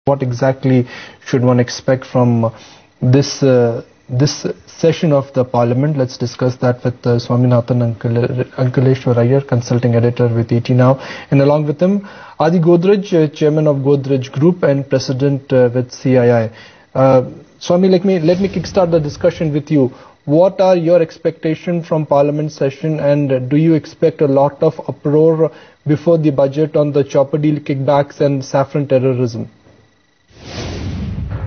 What exactly should one expect from this session of the Parliament? Let's discuss that with Swaminathan Ankaleshwar Iyer, consulting editor with ET Now, and along with him Adi Godrej, chairman of Godrej Group and president with CII. Swami, let me kickstart the discussion with you. What are your expectations from Parliament session, and do you expect a lot of uproar before the budget on the chopper deal kickbacks and saffron terrorism?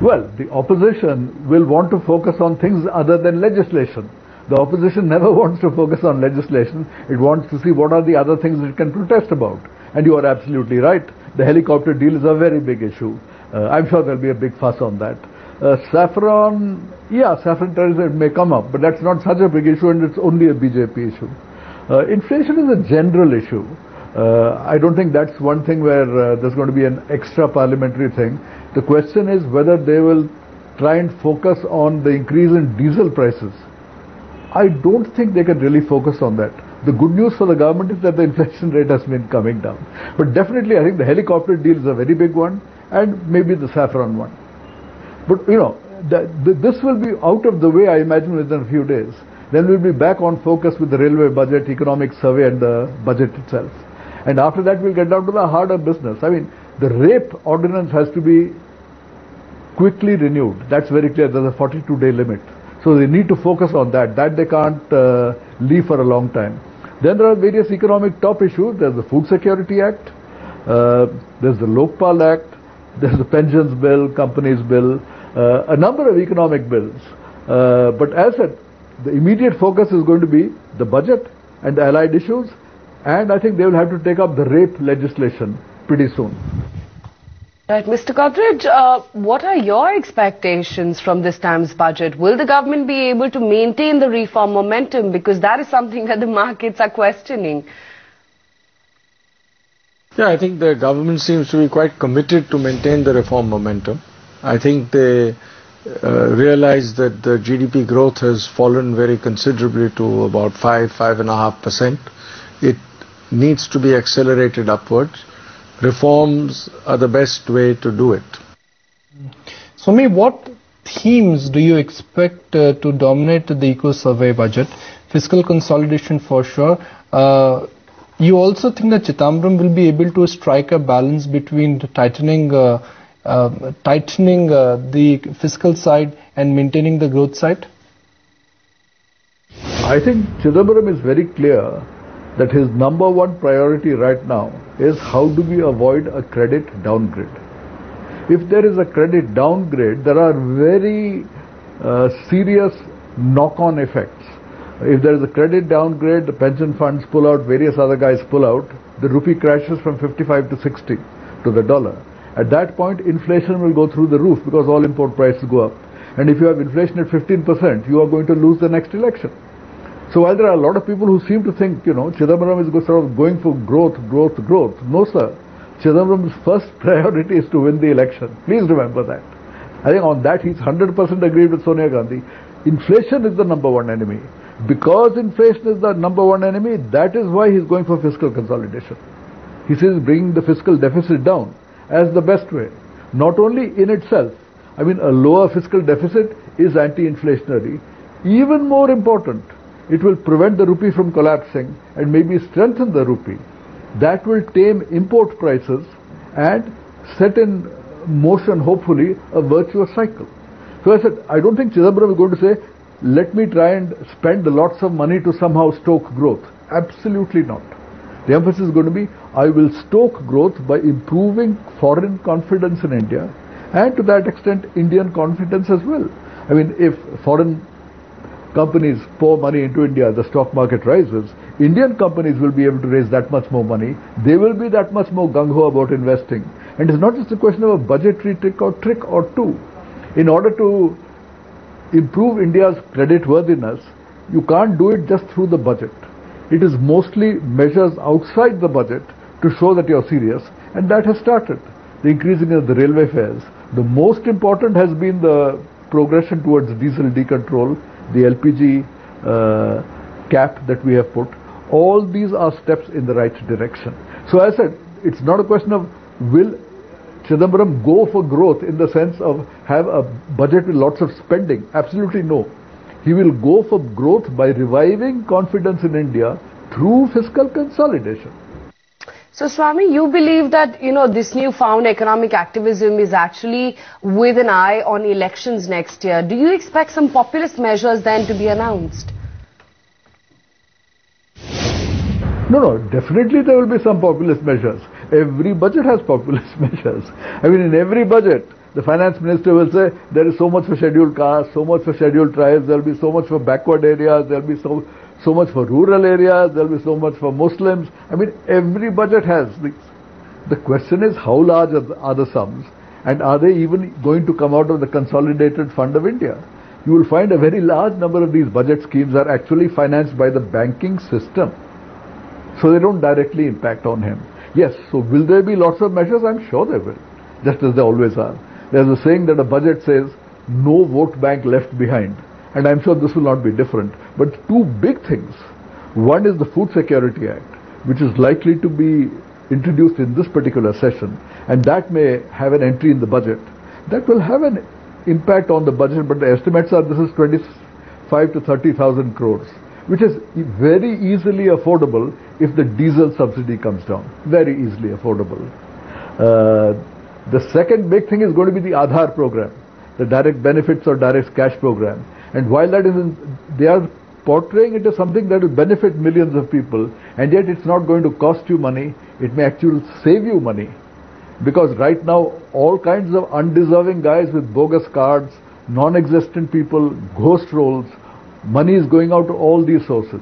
Well, the opposition will want to focus on things other than legislation. The opposition never wants to focus on legislation. It wants to see what are the other things it can protest about. And you are absolutely right. The helicopter deal is a very big issue. I'm sure there'll be a big fuss on that. Saffron terrorism may come up, but that's not such a big issue, and it's only a BJP issue. Inflation is a general issue. I don't think that's one thing where there's going to be an extra parliamentary thing. The question is whether they will try and focus on the increase in diesel prices. I don't think they can really focus on that. The good news for the government is that the inflation rate has been coming down. But definitely I think the helicopter deal is a very big one, and maybe the saffron one. But you know, this will be out of the way, I imagine, within a few days. Then we'll be back on focus with the railway budget, economic survey, and the budget itself. And after that we'll get down to the harder business. I mean, the rape ordinance has to be quickly renewed. That's very clear. There's a 42-day limit. So they need to focus on that. That they can't leave for a long time. Then there are various economic top issues. There's the Food Security Act. There's the Lokpal Act. There's the Pensions Bill, Companies Bill. A number of economic bills. But as said, the immediate focus is going to be the budget and the allied issues. And I think they will have to take up the rape legislation pretty soon. Right, Mr. Godrej, what are your expectations from this time's budget? Will the government be able to maintain the reform momentum? Because that is something that the markets are questioning. Yeah, I think the government seems to be quite committed to maintain the reform momentum. I think they realize that the GDP growth has fallen very considerably to about 5.5%. It needs to be accelerated upwards. Reforms are the best way to do it. Swami, what themes do you expect to dominate the eco-survey budget? Fiscal consolidation for sure. You also think that Chidambaram will be able to strike a balance between tightening the fiscal side and maintaining the growth side? I think Chidambaram is very clear that his number one priority right now is how do we avoid a credit downgrade. If there is a credit downgrade, there are very serious knock-on effects. If there is a credit downgrade, the pension funds pull out, various other guys pull out, the rupee crashes from 55 to 60 to the dollar. At that point, inflation will go through the roof because all import prices go up. And if you have inflation at 15%, you are going to lose the next election. So while there are a lot of people who seem to think, you know, Chidambaram is sort of going for growth. No, sir. Chidambaram's first priority is to win the election. Please remember that. I think on that he's 100% agreed with Sonia Gandhi. Inflation is the number one enemy. Because inflation is the number one enemy, that is why he's going for fiscal consolidation. He says bringing the fiscal deficit down as the best way. Not only in itself. I mean, a lower fiscal deficit is anti-inflationary. Even more important, it will prevent the rupee from collapsing and maybe strengthen the rupee. That will tame import prices and set in motion, hopefully, a virtuous cycle. So I said, I don't think Chidambaram is going to say, let me try and spend lots of money to somehow stoke growth. Absolutely not. The emphasis is going to be, I will stoke growth by improving foreign confidence in India and to that extent Indian confidence as well. I mean, if foreign companies pour money into India, the stock market rises, Indian companies will be able to raise that much more money. They will be that much more gung-ho about investing. And it's not just a question of a budgetary trick or two. In order to improve India's creditworthiness, you can't do it just through the budget. It is mostly measures outside the budget to show that you're serious, and that has started. The increasing of the railway fares. The most important has been the progression towards diesel decontrol, the LPG cap that we have put. All these are steps in the right direction. So as I said, it's not a question of will Chidambaram go for growth in the sense of have a budget with lots of spending? Absolutely no. He will go for growth by reviving confidence in India through fiscal consolidation. So, Swami, you believe that, this newfound economic activism is actually with an eye on elections next year. Do you expect some populist measures then to be announced? No, definitely there will be some populist measures. Every budget has populist measures. I mean, in every budget, the finance minister will say, there is so much for scheduled castes, so much for scheduled tribes, there will be so much for backward areas, there will be so much for rural areas, there will be so much for Muslims. I mean, every budget has these. The question is, how large are the sums, and are they even going to come out of the Consolidated Fund of India? You will find a very large number of these budget schemes are actually financed by the banking system. So they don't directly impact on him. Yes, so will there be lots of measures? I'm sure there will, just as there always are. There's a saying that a budget says, no vote bank left behind. And I'm sure this will not be different. But two big things. One is the Food Security Act, which is likely to be introduced in this particular session. And that may have an entry in the budget. That will have an impact on the budget, but the estimates are this is 25 to 30,000 crores. Which is very easily affordable if the diesel subsidy comes down. Very easily affordable. The second big thing is going to be the Aadhaar program, the direct benefits or direct cash program. And while that is, they are portraying it as something that will benefit millions of people, and yet it's not going to cost you money, it may actually save you money. Because right now, all kinds of undeserving guys with bogus cards, non-existent people, ghost rolls, money is going out to all these sources.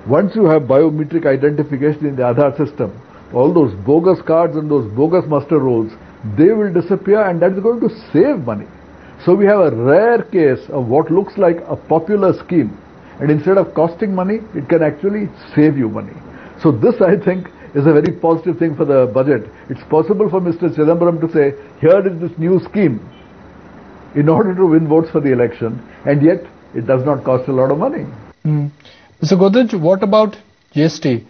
Once you have biometric identification in the Aadhaar system, all those bogus cards and those bogus muster rolls, they will disappear, and that is going to save money. So we have a rare case of what looks like a popular scheme, and instead of costing money, it can actually save you money. So this, I think, is a very positive thing for the budget. It's possible for Mr. Chidambaram to say, here is this new scheme in order to win votes for the election, and yet it does not cost a lot of money. Mr. Godrej, what about GST?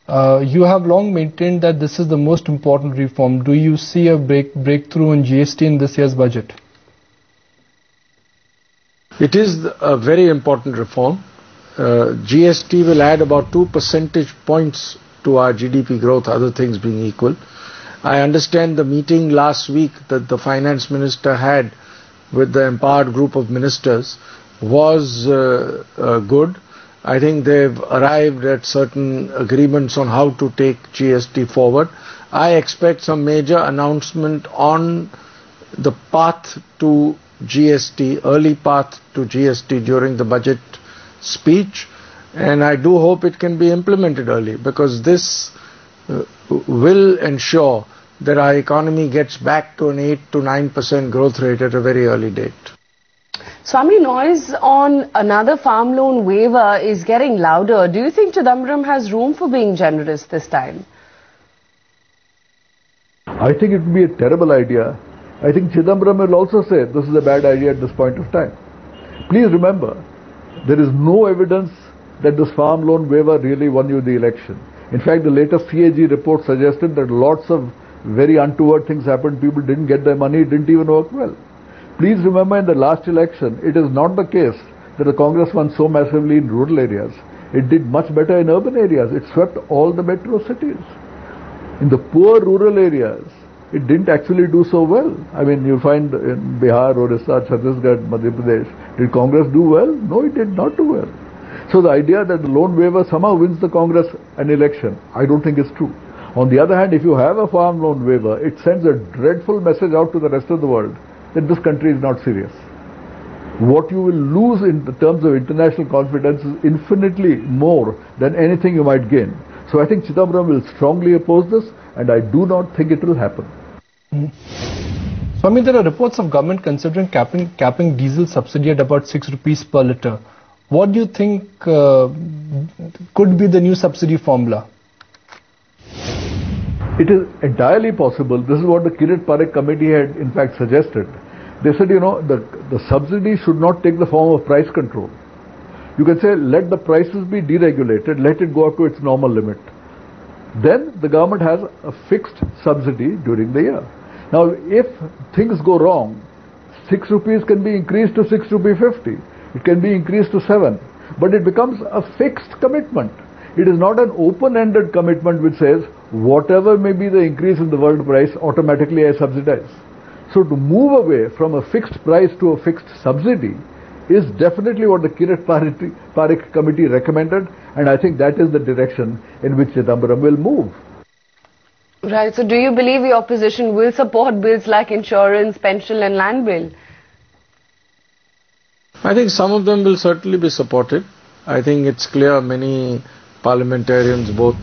You have long maintained that this is the most important reform. Do you see a breakthrough in GST in this year's budget? It is a very important reform. GST will add about 2 percentage points to our GDP growth, other things being equal. I understand the meeting last week that the finance minister had with the empowered group of ministers was good. I think they've arrived at certain agreements on how to take GST forward. I expect some major announcement on the path to GST, early path to GST during the budget speech, and I do hope it can be implemented early, because this will ensure that our economy gets back to an 8 to 9% growth rate at a very early date. Swami, noise on another farm loan waiver is getting louder. Do you think Chidambaram has room for being generous this time? I think it would be a terrible idea. I think Chidambaram will also say this is a bad idea at this point of time. Please remember, there is no evidence that this farm loan waiver really won you the election. In fact, the latest CAG report suggested that lots of very untoward things happened. People didn't get their money, it didn't even work well. Please remember, in the last election, it is not the case that the Congress won so massively in rural areas. It did much better in urban areas. It swept all the metro cities. In the poor rural areas, it didn't actually do so well. I mean, you find in Bihar, Orissa, Chhattisgarh, Madhya Pradesh, did Congress do well? No, it did not do well. So the idea that the loan waiver somehow wins the Congress an election, I don't think is true. On the other hand, if you have a farm loan waiver, it sends a dreadful message out to the rest of the world that this country is not serious. What you will lose in terms of international confidence is infinitely more than anything you might gain. So I think Chidambaram will strongly oppose this, and I do not think it will happen. So, I mean, there are reports of government considering capping diesel subsidy at about 6 rupees per litre. What do you think could be the new subsidy formula? It is entirely possible. This is what the Kirit Parekh committee had in fact suggested. They said, the subsidy should not take the form of price control. You can say, let the prices be deregulated, let it go up to its normal limit. Then the government has a fixed subsidy during the year. Now, if things go wrong, 6 rupees can be increased to 6 rupee 50. It can be increased to 7. But it becomes a fixed commitment. It is not an open-ended commitment which says, whatever may be the increase in the world price, automatically I subsidize. So to move away from a fixed price to a fixed subsidy is definitely what the Kirit Parikh committee recommended, and I think that is the direction in which Chidambaram will move. Right. So do you believe the opposition will support bills like insurance, pension and land bill? I think some of them will certainly be supported. I think it's clear many parliamentarians, both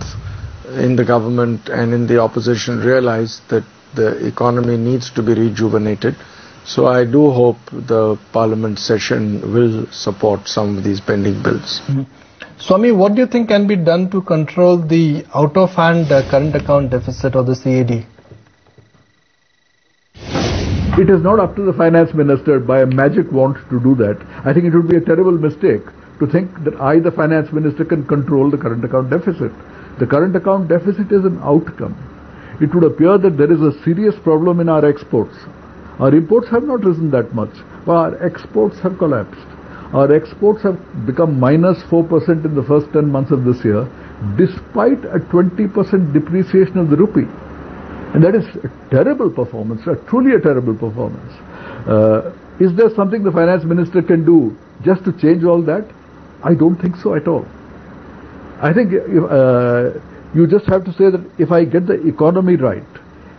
in the government and in the opposition, realize that the economy needs to be rejuvenated. So I do hope the parliament session will support some of these pending bills. Mm-hmm. Swami, what do you think can be done to control the out-of-hand current account deficit or the CAD? It is not up to the finance minister by a magic wand to do that. I think it would be a terrible mistake to think that I, the finance minister, can control the current account deficit. The current account deficit is an outcome. It would appear that there is a serious problem in our exports. Our imports have not risen that much, but our exports have collapsed. Our exports have become minus 4% in the first 10 months of this year, despite a 20% depreciation of the rupee. And that is a terrible performance, truly a terrible performance. Is there something the finance minister can do just to change all that? I don't think so at all. I think you just have to say that if I get the economy right,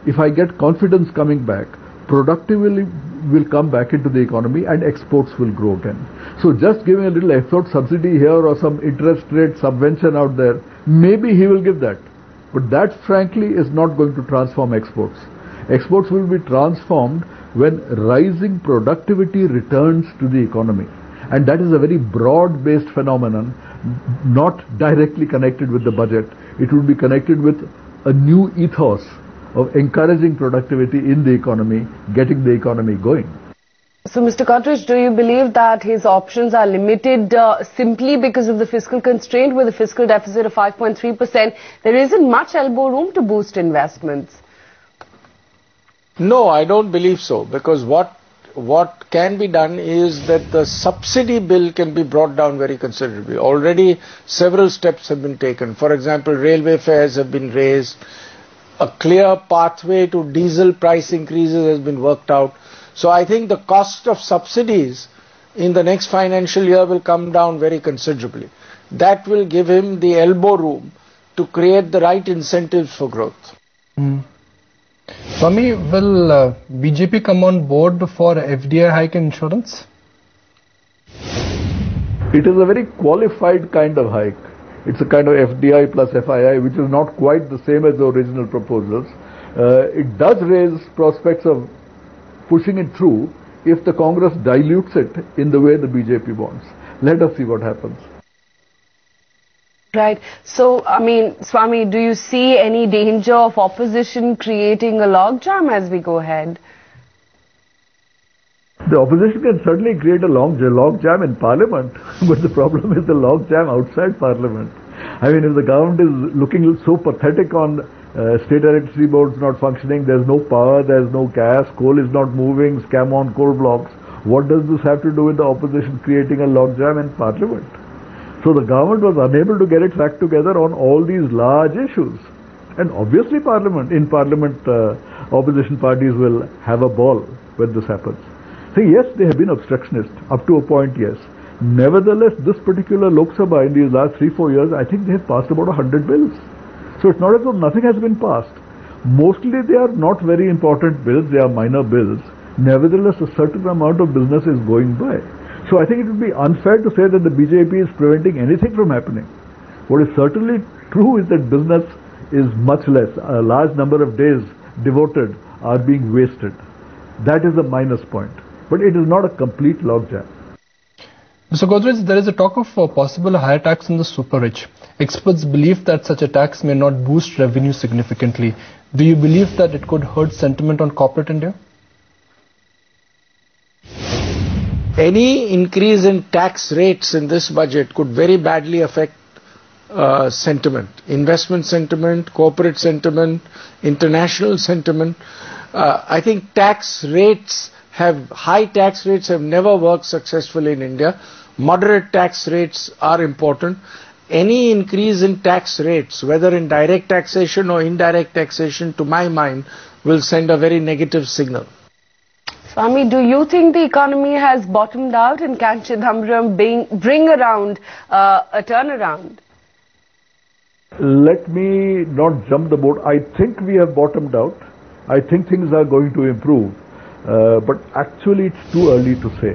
if I get confidence coming back, productivity will come back into the economy and exports will grow again. So just giving a little export subsidy here or some interest rate subvention out there, maybe he will give that. But that frankly is not going to transform exports. Exports will be transformed when rising productivity returns to the economy. And that is a very broad-based phenomenon, not directly connected with the budget. It will be connected with a new ethos of encouraging productivity in the economy, getting the economy going. So, Mr. Godrej, do you believe that his options are limited simply because of the fiscal constraint with a fiscal deficit of 5.3%? There isn't much elbow room to boost investments. No, I don't believe so, because what can be done is that the subsidy bill can be brought down very considerably. Already several steps have been taken. For example, railway fares have been raised. A clear pathway to diesel price increases has been worked out. So I think the cost of subsidies in the next financial year will come down very considerably. That will give him the elbow room to create the right incentives for growth. Swami, will BJP come on board for FDI hike in insurance? It is a very qualified kind of hike. It's a kind of FDI plus FII, which is not quite the same as the original proposals. It does raise prospects of pushing it through if the Congress dilutes it in the way the BJP wants. Let us see what happens. Right. So, I mean, Swami, do you see any danger of opposition creating a logjam as we go ahead? The opposition can certainly create a logjam in Parliament, but the problem is the logjam outside Parliament. I mean, if the government is looking so pathetic on state electricity boards not functioning, there's no power, there's no gas, coal is not moving, scam on coal blocks, what does this have to do with the opposition creating a logjam in Parliament? So the government was unable to get its act together on all these large issues. And obviously in Parliament, opposition parties will have a ball when this happens. So yes, they have been obstructionist, up to a point, yes. Nevertheless, this particular Lok Sabha in these last 3-4 years, I think they have passed about 100 bills. So it's not as though nothing has been passed. Mostly they are not very important bills, they are minor bills. Nevertheless, a certain amount of business is going by. So I think it would be unfair to say that the BJP is preventing anything from happening. What is certainly true is that business is much less. A large number of days devoted are being wasted. That is a minus point. But it is not a complete logjam. Mr. Godrej, there is a talk of possible higher tax on the super rich. Experts believe that such a tax may not boost revenue significantly. Do you believe that it could hurt sentiment on corporate India? Any increase in tax rates in this budget could very badly affect sentiment, investment sentiment, corporate sentiment, international sentiment. I think high tax rates have never worked successfully in India. Moderate tax rates are important. Any increase in tax rates, whether in direct taxation or indirect taxation, to my mind, will send a very negative signal. Swami, do you think the economy has bottomed out, and can Chidambaram bring around a turnaround? Let me not jump the boat. I think we have bottomed out. I think things are going to improve. But actually it's too early to say.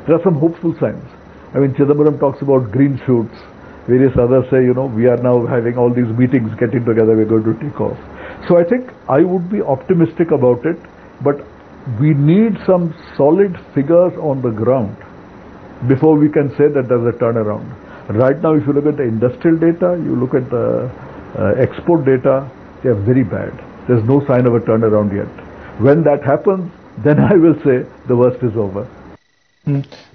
There are some hopeful signs. I mean, Chidambaram talks about green shoots. Various others say, we are now having all these meetings, getting together, we're going to take off. So I think I would be optimistic about it, but we need some solid figures on the ground before we can say that there's a turnaround. Right now, if you look at the industrial data, you look at the export data, they are very bad. There's no sign of a turnaround yet. When that happens, then I will say the worst is over.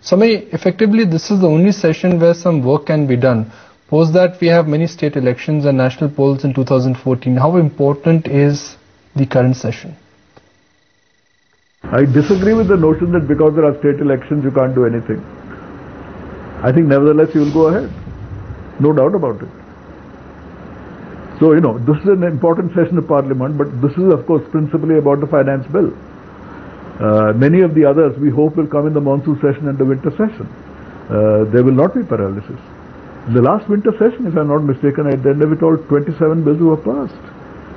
Swami, effectively this is the only session where some work can be done. Post that we have many state elections and national polls in 2014. How important is the current session? I disagree with the notion that because there are state elections you can't do anything. I think nevertheless you will go ahead. No doubt about it. So, this is an important session of Parliament, but this is of course principally about the finance bill. Many of the others we hope will come in the monsoon session and the winter session. There will not be paralysis. In the last winter session, if I am not mistaken, at the end of it all, 27 bills were passed.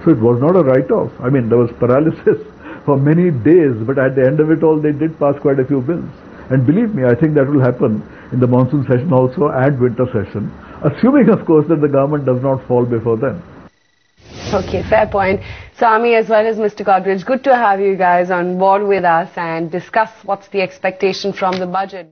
So it was not a write-off. I mean, there was paralysis for many days, but at the end of it all, they did pass quite a few bills. And believe me, I think that will happen in the monsoon session also and winter session, assuming, of course, that the government does not fall before then. Okay, fair point. Swami as well as Mr. Godrej, good to have you guys on board with us and discuss what's the expectation from the budget.